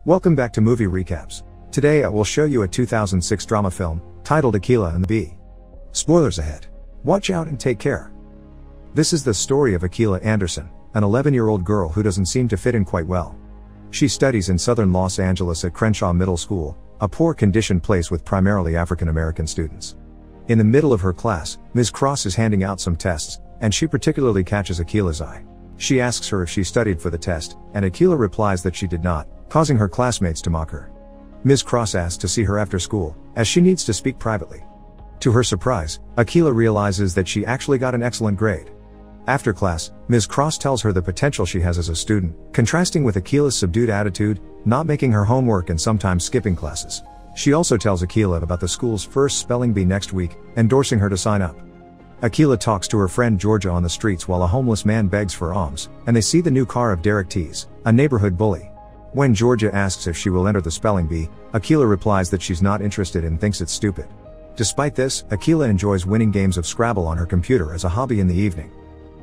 Welcome back to Movie Recaps. Today I will show you a 2006 drama film, titled Akeelah and the Bee. Spoilers ahead. Watch out and take care. This is the story of Akeelah Anderson, an 11-year-old girl who doesn't seem to fit in quite well. She studies in southern Los Angeles at Crenshaw Middle School, a poor-conditioned place with primarily African-American students. In the middle of her class, Ms. Cross is handing out some tests, and she particularly catches Akeelah's eye. She asks her if she studied for the test, and Akeelah replies that she did not, causing her classmates to mock her. Ms. Cross asks to see her after school, as she needs to speak privately. To her surprise, Akeelah realizes that she actually got an excellent grade. After class, Ms. Cross tells her the potential she has as a student, contrasting with Akeelah's subdued attitude, not making her homework and sometimes skipping classes. She also tells Akeelah about the school's first spelling bee next week, endorsing her to sign up. Akeelah talks to her friend Georgia on the streets while a homeless man begs for alms, and they see the new car of Derek Tease, a neighborhood bully. When Georgia asks if she will enter the spelling bee, Akeelah replies that she's not interested and thinks it's stupid. Despite this, Akeelah enjoys winning games of Scrabble on her computer as a hobby in the evening.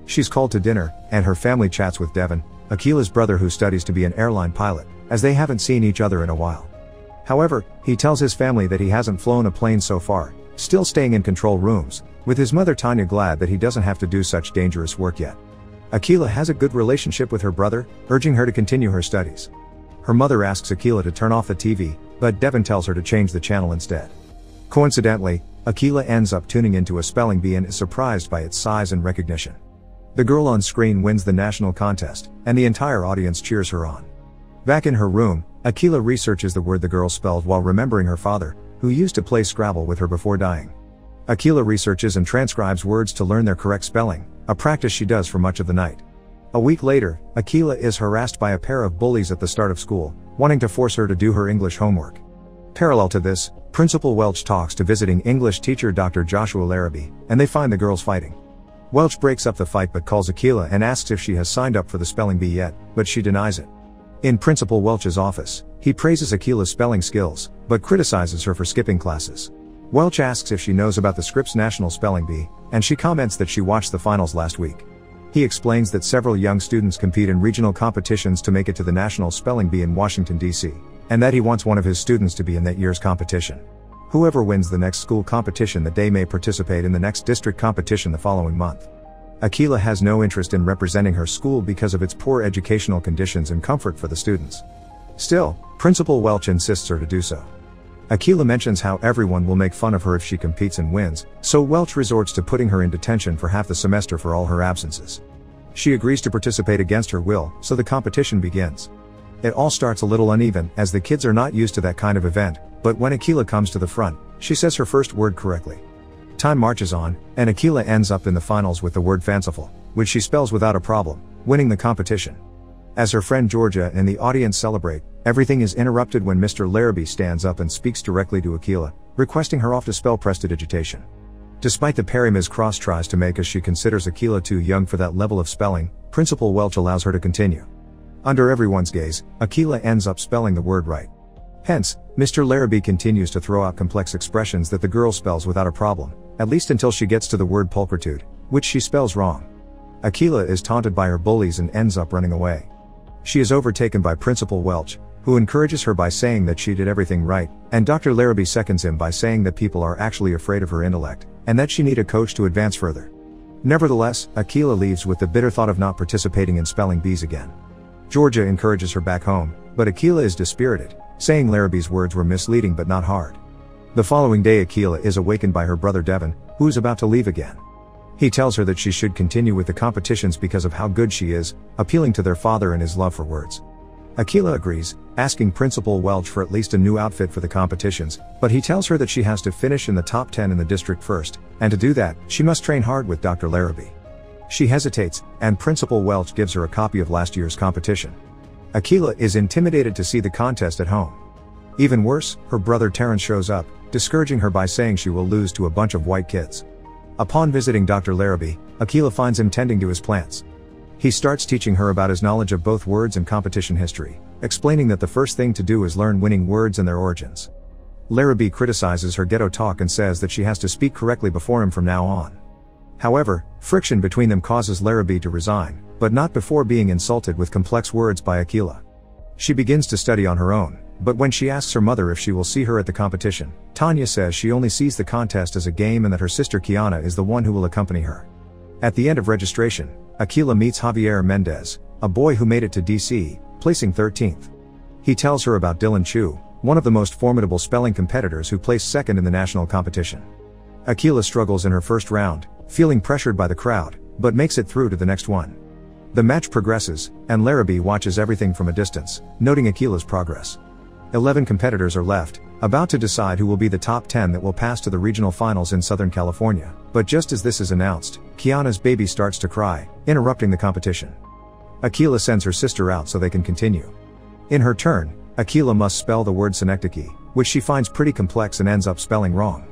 She's called to dinner, and her family chats with Devin, Akeelah's brother who studies to be an airline pilot, as they haven't seen each other in a while. However, he tells his family that he hasn't flown a plane so far, still staying in control rooms, with his mother Tanya glad that he doesn't have to do such dangerous work yet. Akeelah has a good relationship with her brother, urging her to continue her studies. Her mother asks Akeelah to turn off the TV, but Devin tells her to change the channel instead. Coincidentally, Akeelah ends up tuning into a spelling bee and is surprised by its size and recognition. The girl on screen wins the national contest, and the entire audience cheers her on. Back in her room, Akeelah researches the word the girl spelled while remembering her father, who used to play Scrabble with her before dying. Akeelah researches and transcribes words to learn their correct spelling, a practice she does for much of the night. A week later, Akeelah is harassed by a pair of bullies at the start of school, wanting to force her to do her English homework. Parallel to this, Principal Welch talks to visiting English teacher Dr. Joshua Larrabee, and they find the girls fighting. Welch breaks up the fight but calls Akeelah and asks if she has signed up for the spelling bee yet, but she denies it. In Principal Welch's office, he praises Akeelah's spelling skills, but criticizes her for skipping classes. Welch asks if she knows about the Scripps National Spelling Bee, and she comments that she watched the finals last week. He explains that several young students compete in regional competitions to make it to the National Spelling Bee in Washington, D.C., and that he wants one of his students to be in that year's competition. Whoever wins the next school competition that day may participate in the next district competition the following month. Akeelah has no interest in representing her school because of its poor educational conditions and comfort for the students. Still, Principal Welch insists her to do so. Akeelah mentions how everyone will make fun of her if she competes and wins, so Welch resorts to putting her in detention for half the semester for all her absences. She agrees to participate against her will, so the competition begins. It all starts a little uneven, as the kids are not used to that kind of event, but when Akeelah comes to the front, she says her first word correctly. Time marches on, and Akeelah ends up in the finals with the word fanciful, which she spells without a problem, winning the competition. As her friend Georgia and the audience celebrate, everything is interrupted when Mr. Larrabee stands up and speaks directly to Akeelah, requesting her off to spell prestidigitation. Despite the parry Ms. Cross tries to make as she considers Akeelah too young for that level of spelling, Principal Welch allows her to continue. Under everyone's gaze, Akeelah ends up spelling the word right. Hence, Mr. Larrabee continues to throw out complex expressions that the girl spells without a problem, at least until she gets to the word pulchritude, which she spells wrong. Akeelah is taunted by her bullies and ends up running away. She is overtaken by Principal Welch, who encourages her by saying that she did everything right, and Dr. Larrabee seconds him by saying that people are actually afraid of her intellect, and that she need a coach to advance further. Nevertheless, Akeelah leaves with the bitter thought of not participating in spelling bees again. Georgia encourages her back home, but Akeelah is dispirited, saying Larrabee's words were misleading but not hard. The following day Akeelah is awakened by her brother Devin, who is about to leave again. He tells her that she should continue with the competitions because of how good she is, appealing to their father and his love for words. Akeelah agrees, asking Principal Welch for at least a new outfit for the competitions, but he tells her that she has to finish in the top 10 in the district first, and to do that, she must train hard with Dr. Larrabee. She hesitates, and Principal Welch gives her a copy of last year's competition. Akeelah is intimidated to see the contest at home. Even worse, her brother Terrence shows up, discouraging her by saying she will lose to a bunch of white kids. Upon visiting Dr. Larrabee, Akeelah finds him tending to his plants. He starts teaching her about his knowledge of both words and competition history, explaining that the first thing to do is learn winning words and their origins. Larrabee criticizes her ghetto talk and says that she has to speak correctly before him from now on. However, friction between them causes Larrabee to resign, but not before being insulted with complex words by Akeelah. She begins to study on her own, but when she asks her mother if she will see her at the competition, Tanya says she only sees the contest as a game and that her sister Kiana is the one who will accompany her. At the end of registration, Akilah meets Javier Mendez, a boy who made it to DC, placing 13th. He tells her about Dylan Chu, one of the most formidable spelling competitors who placed second in the national competition. Akilah struggles in her first round, feeling pressured by the crowd, but makes it through to the next one. The match progresses, and Larrabee watches everything from a distance, noting Akilah's progress. 11 competitors are left, about to decide who will be the top 10 that will pass to the regional finals in Southern California, but just as this is announced, Kiana's baby starts to cry, interrupting the competition. Akilah sends her sister out so they can continue. In her turn, Akilah must spell the word synecdoche, which she finds pretty complex and ends up spelling wrong.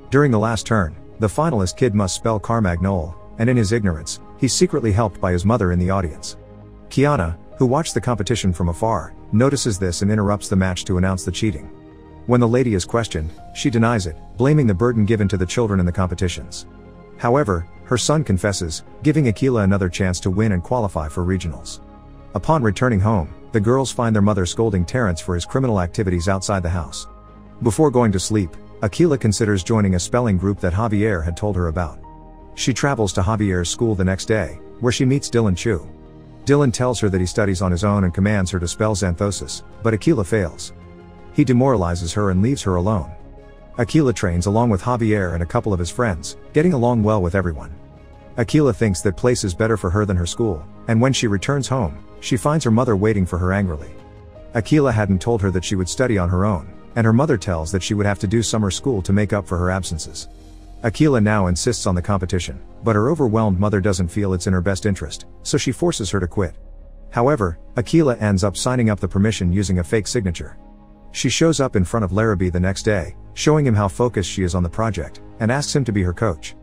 During the last turn, the finalist kid must spell Carmagnole, and in his ignorance, he's secretly helped by his mother in the audience. Kiana, who watched the competition from afar, notices this and interrupts the match to announce the cheating. When the lady is questioned, she denies it, blaming the burden given to the children in the competitions. However, her son confesses, giving Akilah another chance to win and qualify for regionals. Upon returning home, the girls find their mother scolding Terrence for his criminal activities outside the house. Before going to sleep, Akilah considers joining a spelling group that Javier had told her about. She travels to Javier's school the next day, where she meets Dylan Chu. Dylan tells her that he studies on his own and commands her to spell xanthosis, but Akilah fails. He demoralizes her and leaves her alone. Akilah trains along with Javier and a couple of his friends, getting along well with everyone. Akilah thinks that place is better for her than her school, and when she returns home, she finds her mother waiting for her angrily. Akilah hadn't told her that she would study on her own, and her mother tells that she would have to do summer school to make up for her absences. Akilah now insists on the competition, but her overwhelmed mother doesn't feel it's in her best interest, so she forces her to quit. However, Akilah ends up signing up the permission using a fake signature. She shows up in front of Larrabee the next day, showing him how focused she is on the project, and asks him to be her coach.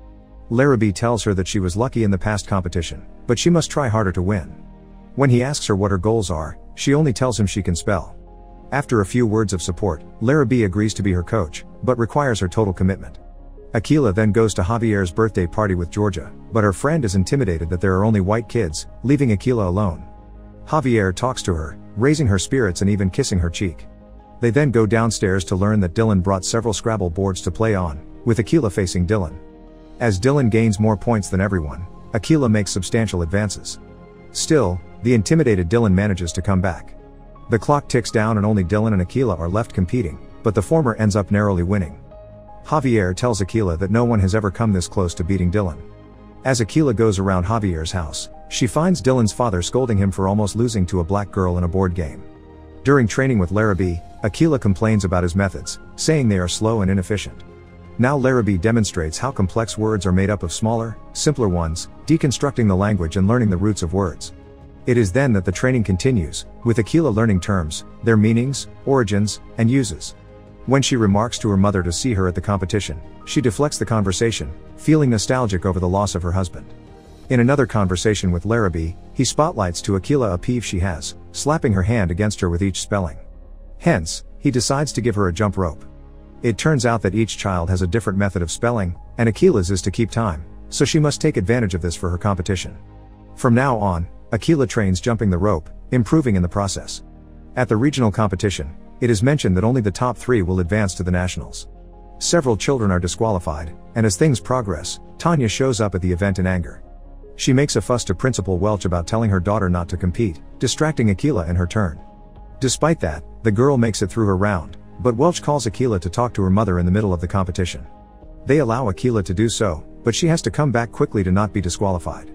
Larrabee tells her that she was lucky in the past competition, but she must try harder to win. When he asks her what her goals are, she only tells him she can spell. After a few words of support, Larrabee agrees to be her coach, but requires her total commitment. Akilah then goes to Javier's birthday party with Georgia, but her friend is intimidated that there are only white kids, leaving Akilah alone. Javier talks to her, raising her spirits and even kissing her cheek. They then go downstairs to learn that Dylan brought several Scrabble boards to play on, with Akilah facing Dylan. As Dylan gains more points than everyone, Akilah makes substantial advances. Still, the intimidated Dylan manages to come back. The clock ticks down and only Dylan and Akilah are left competing, but the former ends up narrowly winning. Javier tells Akilah that no one has ever come this close to beating Dylan. As Akilah goes around Javier's house, she finds Dylan's father scolding him for almost losing to a black girl in a board game. During training with Larrabee, Akilah complains about his methods, saying they are slow and inefficient. Now Larrabee demonstrates how complex words are made up of smaller, simpler ones, deconstructing the language and learning the roots of words. It is then that the training continues, with Akilah learning terms, their meanings, origins, and uses. When she remarks to her mother to see her at the competition, she deflects the conversation, feeling nostalgic over the loss of her husband. In another conversation with Larrabee, he spotlights to Akilah a peeve she has, slapping her hand against her with each spelling. Hence, he decides to give her a jump rope. It turns out that each child has a different method of spelling, and Akilah's is to keep time, so she must take advantage of this for her competition. From now on, Akilah trains jumping the rope, improving in the process. At the regional competition, it is mentioned that only the top 3 will advance to the nationals. Several children are disqualified, and as things progress, Tanya shows up at the event in anger. She makes a fuss to Principal Welch about telling her daughter not to compete, distracting Akilah in her turn. Despite that, the girl makes it through her round, but Welch calls Akilah to talk to her mother in the middle of the competition. They allow Akilah to do so, but she has to come back quickly to not be disqualified.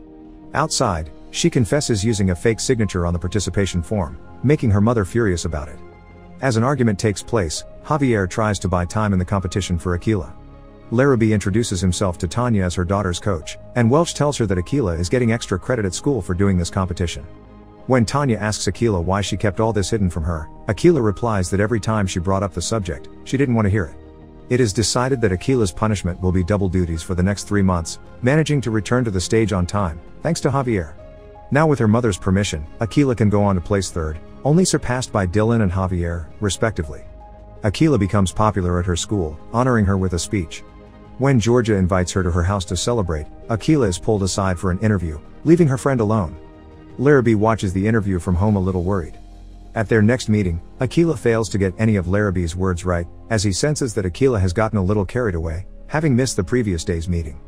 Outside, she confesses using a fake signature on the participation form, making her mother furious about it. As an argument takes place, Javier tries to buy time in the competition for Akilah. Larrabee introduces himself to Tanya as her daughter's coach, and Welch tells her that Akilah is getting extra credit at school for doing this competition. When Tanya asks Akilah why she kept all this hidden from her, Akilah replies that every time she brought up the subject, she didn't want to hear it. It is decided that Akilah's punishment will be double duties for the next 3 months, managing to return to the stage on time, thanks to Javier. Now with her mother's permission, Akilah can go on to place 3rd, only surpassed by Dylan and Javier, respectively. Akilah becomes popular at her school, honoring her with a speech. When Georgia invites her to her house to celebrate, Akilah is pulled aside for an interview, leaving her friend alone. Larrabee watches the interview from home a little worried. At their next meeting, Akilah fails to get any of Larrabee's words right, as he senses that Akilah has gotten a little carried away, having missed the previous day's meeting.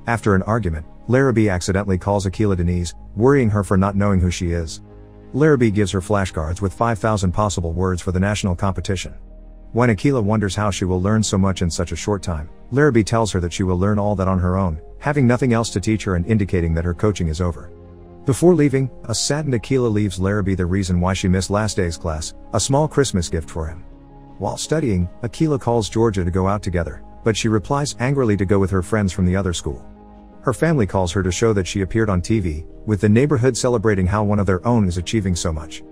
After an argument, Larrabee accidentally calls Akilah Denise, worrying her for not knowing who she is. Larrabee gives her flashcards with 5,000 possible words for the national competition. When Akilah wonders how she will learn so much in such a short time, Larrabee tells her that she will learn all that on her own, having nothing else to teach her and indicating that her coaching is over. Before leaving, a saddened Akilah leaves Larrabee the reason why she missed last day's class, a small Christmas gift for him. While studying, Akilah calls Georgia to go out together, but she replies angrily to go with her friends from the other school. Her family calls her to show that she appeared on TV, with the neighborhood celebrating how one of their own is achieving so much.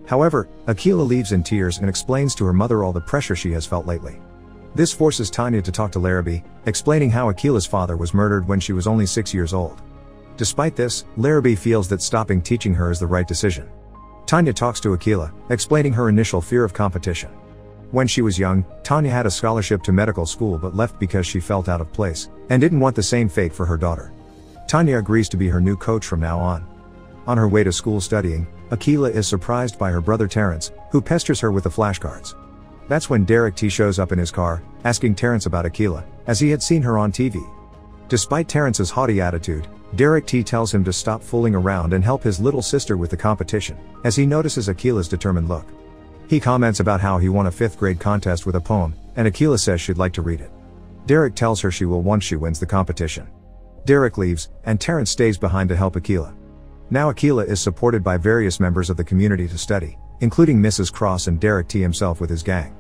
However, Akilah leaves in tears and explains to her mother all the pressure she has felt lately. This forces Tanya to talk to Larrabee, explaining how Akilah's father was murdered when she was only 6 years old. Despite this, Larrabee feels that stopping teaching her is the right decision. Tanya talks to Akilah, explaining her initial fear of competition. When she was young, Tanya had a scholarship to medical school but left because she felt out of place, and didn't want the same fate for her daughter. Tanya agrees to be her new coach from now on. On her way to school studying, Akilah is surprised by her brother Terrence, who pesters her with the flashcards. That's when Derek T shows up in his car, asking Terrence about Akilah, as he had seen her on TV. Despite Terrence's haughty attitude, Derek T tells him to stop fooling around and help his little sister with the competition, as he notices Akilah's determined look. He comments about how he won a 5th grade contest with a poem, and Akilah says she'd like to read it. Derek tells her she will once she wins the competition. Derek leaves, and Terrence stays behind to help Akilah. Now Akilah is supported by various members of the community to study, including Mrs. Cross and Derek T himself with his gang.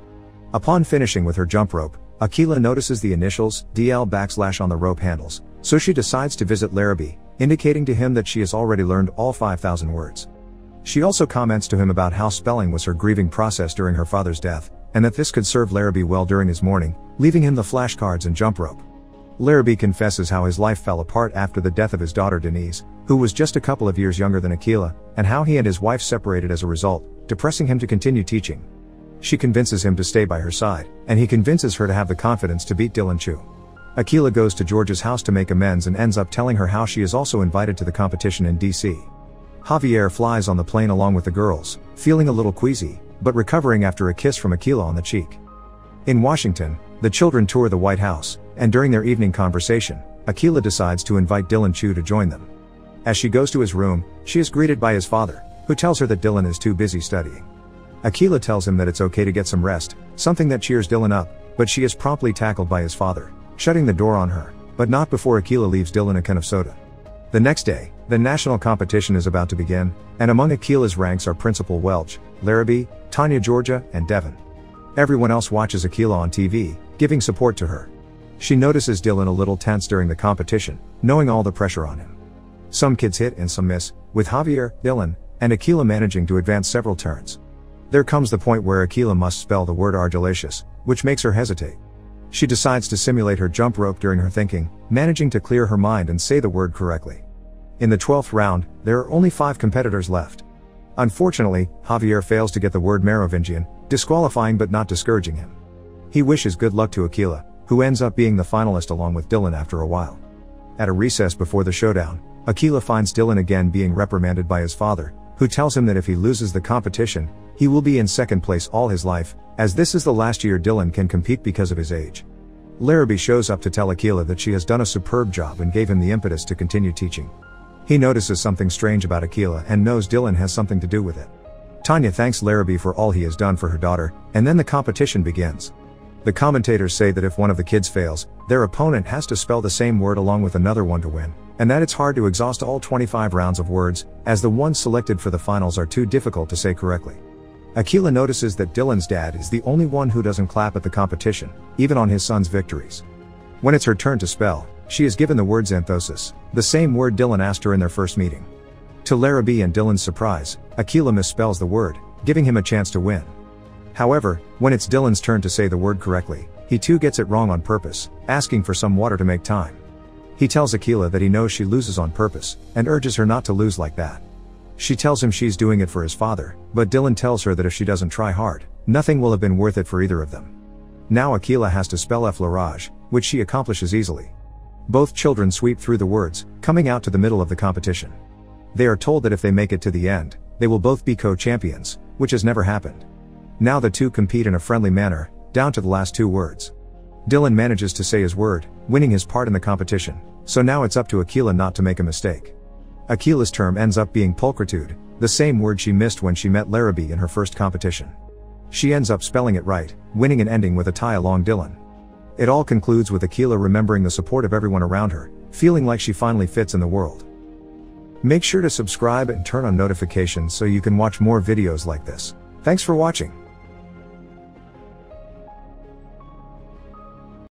Upon finishing with her jump rope, Akilah notices the initials DL on the rope handles, so she decides to visit Larrabee, indicating to him that she has already learned all 5,000 words. She also comments to him about how spelling was her grieving process during her father's death, and that this could serve Larrabee well during his mourning, leaving him the flashcards and jump rope. Larrabee confesses how his life fell apart after the death of his daughter Denise, who was just a couple of years younger than Akilah, and how he and his wife separated as a result, depressing him to continue teaching. She convinces him to stay by her side, and he convinces her to have the confidence to beat Dylan Chu. Akilah goes to Georgia's house to make amends and ends up telling her how she is also invited to the competition in DC. Javier flies on the plane along with the girls, feeling a little queasy, but recovering after a kiss from Akilah on the cheek. In Washington, the children tour the White House, and during their evening conversation, Akilah decides to invite Dylan Chu to join them. As she goes to his room, she is greeted by his father, who tells her that Dylan is too busy studying. Akilah tells him that it's okay to get some rest, something that cheers Dylan up, but she is promptly tackled by his father, shutting the door on her, but not before Akilah leaves Dylan a can of soda. The next day, the national competition is about to begin, and among Akilah's ranks are Principal Welch, Larrabee, Tanya Georgia, and Devin. Everyone else watches Akilah on TV, giving support to her. She notices Dylan a little tense during the competition, knowing all the pressure on him. Some kids hit and some miss, with Javier, Dylan, and Akilah managing to advance several turns. There comes the point where Akilah must spell the word argillaceous, which makes her hesitate. She decides to simulate her jump rope during her thinking, managing to clear her mind and say the word correctly. In the 12th round, there are only 5 competitors left. Unfortunately, Javier fails to get the word Merovingian, disqualifying but not discouraging him. He wishes good luck to Akilah, who ends up being the finalist along with Dylan after a while. At a recess before the showdown, Akilah finds Dylan again being reprimanded by his father, who tells him that if he loses the competition, he will be in second place all his life, as this is the last year Dylan can compete because of his age. Larrabee shows up to tell Akilah that she has done a superb job and gave him the impetus to continue teaching. He notices something strange about Akilah and knows Dylan has something to do with it. Tanya thanks Larrabee for all he has done for her daughter, and then the competition begins. The commentators say that if one of the kids fails, their opponent has to spell the same word along with another one to win, and that it's hard to exhaust all 25 rounds of words, as the ones selected for the finals are too difficult to say correctly. Akilah notices that Dylan's dad is the only one who doesn't clap at the competition, even on his son's victories. When it's her turn to spell, she is given the word xanthosis, the same word Dylan asked her in their first meeting. To Larrabee and Dylan's surprise, Akilah misspells the word, giving him a chance to win. However, when it's Dylan's turn to say the word correctly, he too gets it wrong on purpose, asking for some water to make time. He tells Akilah that he knows she loses on purpose, and urges her not to lose like that. She tells him she's doing it for his father, but Dylan tells her that if she doesn't try hard, nothing will have been worth it for either of them. Now Akilah has to spell effleurage, which she accomplishes easily. Both children sweep through the words, coming out to the middle of the competition. They are told that if they make it to the end, they will both be co-champions, which has never happened. Now the two compete in a friendly manner, down to the last two words. Dylan manages to say his word, winning his part in the competition, so now it's up to Akila not to make a mistake. Akila's term ends up being pulchritude, the same word she missed when she met Larrabee in her first competition. She ends up spelling it right, winning and ending with a tie along Dylan. It all concludes with Akila remembering the support of everyone around her, feeling like she finally fits in the world. Make sure to subscribe and turn on notifications so you can watch more videos like this. Thanks for watching.